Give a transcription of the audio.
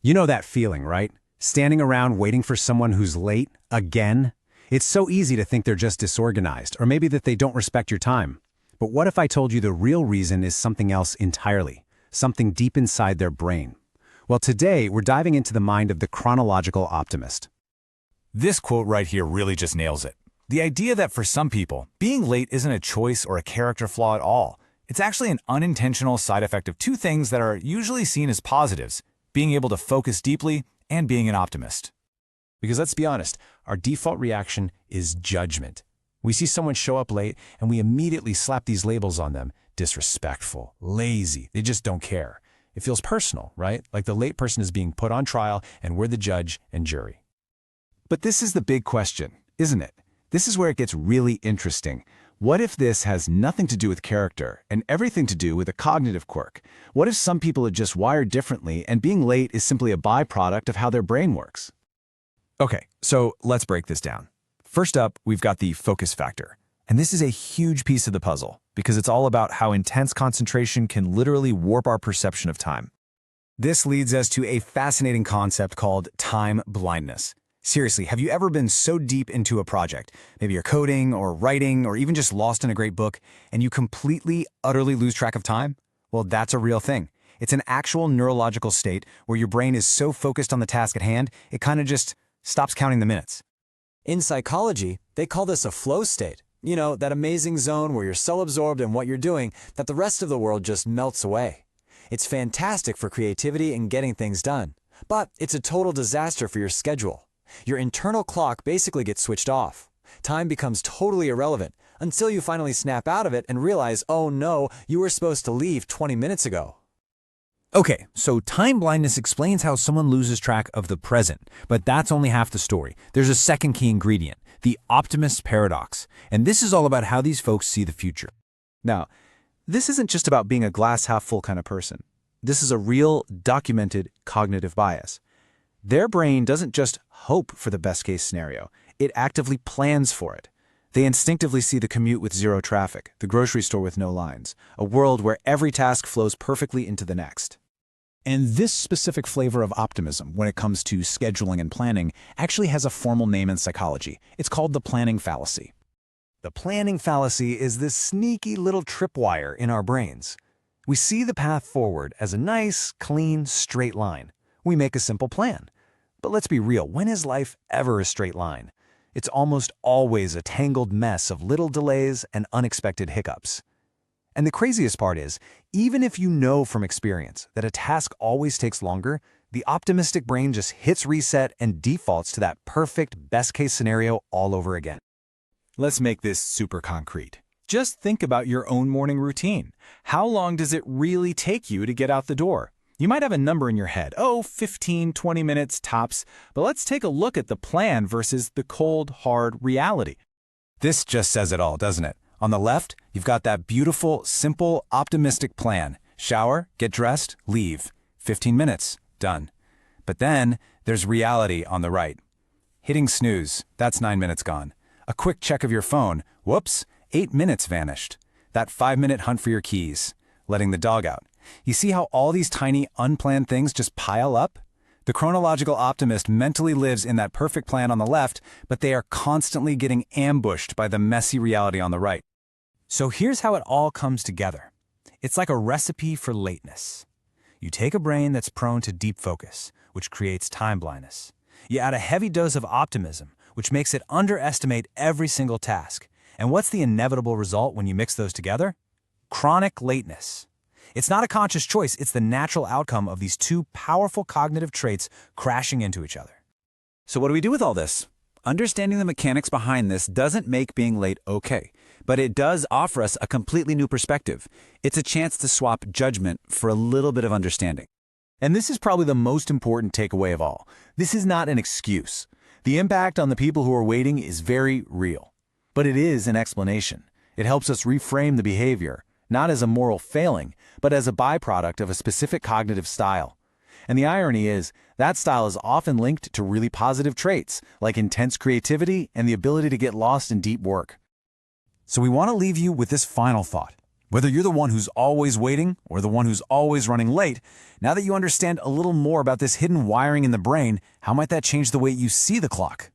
You know that feeling, right? Standing around waiting for someone who's late, again? It's so easy to think they're just disorganized, or maybe that they don't respect your time. But what if I told you the real reason is something else entirely? Something deep inside their brain? Well, today we're diving into the mind of the chronological optimist. This quote right here really just nails it. The idea that for some people, being late isn't a choice or a character flaw at all. It's actually an unintentional side effect of two things that are usually seen as positives: being able to focus deeply and being an optimist. Because let's be honest, our default reaction is judgment. We see someone show up late and we immediately slap these labels on them: disrespectful, lazy, they just don't care. It feels personal, right? Like the late person is being put on trial and we're the judge and jury. But this is the big question, isn't it? This is where it gets really interesting. What if this has nothing to do with character and everything to do with a cognitive quirk? What if some people are just wired differently and being late is simply a byproduct of how their brain works? Okay, so let's break this down. First up, we've got the focus factor. And this is a huge piece of the puzzle because it's all about how intense concentration can literally warp our perception of time. This leads us to a fascinating concept called time blindness. Seriously, have you ever been so deep into a project, maybe you're coding or writing or even just lost in a great book, and you completely, utterly lose track of time? Well, that's a real thing. It's an actual neurological state where your brain is so focused on the task at hand, it kind of just stops counting the minutes. In psychology, they call this a flow state. You know, that amazing zone where you're so absorbed in what you're doing that the rest of the world just melts away. It's fantastic for creativity and getting things done, but it's a total disaster for your schedule. Your internal clock basically gets switched off. Time becomes totally irrelevant until you finally snap out of it and realize, oh no, you were supposed to leave 20 minutes ago. Okay, so time blindness explains how someone loses track of the present, but that's only half the story. There's a second key ingredient, the optimist paradox, and this is all about how these folks see the future. Now, this isn't just about being a glass half full kind of person. This is a real, documented cognitive bias. Their brain doesn't just hope for the best case scenario, it actively plans for it. They instinctively see the commute with zero traffic, the grocery store with no lines, a world where every task flows perfectly into the next. And this specific flavor of optimism, when it comes to scheduling and planning, actually has a formal name in psychology. It's called the planning fallacy. The planning fallacy is this sneaky little tripwire in our brains. We see the path forward as a nice, clean, straight line. We make a simple plan. But let's be real, when is life ever a straight line? It's almost always a tangled mess of little delays and unexpected hiccups. And the craziest part is, even if you know from experience that a task always takes longer, the optimistic brain just hits reset and defaults to that perfect best-case scenario all over again. Let's make this super concrete. Just think about your own morning routine. How long does it really take you to get out the door? You might have a number in your head, 15, 20 minutes tops, but let's take a look at the plan versus the cold, hard reality. This just says it all, doesn't it? On the left, you've got that beautiful, simple, optimistic plan. Shower, get dressed, leave. 15 minutes, done. But then there's reality on the right. Hitting snooze, that's 9 minutes gone. A quick check of your phone, whoops, 8 minutes vanished. That 5-minute hunt for your keys. Letting the dog out. You see how all these tiny, unplanned things just pile up? The chronological optimist mentally lives in that perfect plan on the left, but they are constantly getting ambushed by the messy reality on the right. So here's how it all comes together. It's like a recipe for lateness. You take a brain that's prone to deep focus, which creates time blindness. You add a heavy dose of optimism, which makes it underestimate every single task. And what's the inevitable result when you mix those together? Chronic lateness. It's not a conscious choice, it's the natural outcome of these two powerful cognitive traits crashing into each other. So what do we do with all this? Understanding the mechanics behind this doesn't make being late okay, but it does offer us a completely new perspective. It's a chance to swap judgment for a little bit of understanding. And this is probably the most important takeaway of all. This is not an excuse. The impact on the people who are waiting is very real. But it is an explanation. It helps us reframe the behavior, not as a moral failing, but as a byproduct of a specific cognitive style. And the irony is, that style is often linked to really positive traits, like intense creativity and the ability to get lost in deep work. So we want to leave you with this final thought. Whether you're the one who's always waiting or the one who's always running late, now that you understand a little more about this hidden wiring in the brain, how might that change the way you see the clock?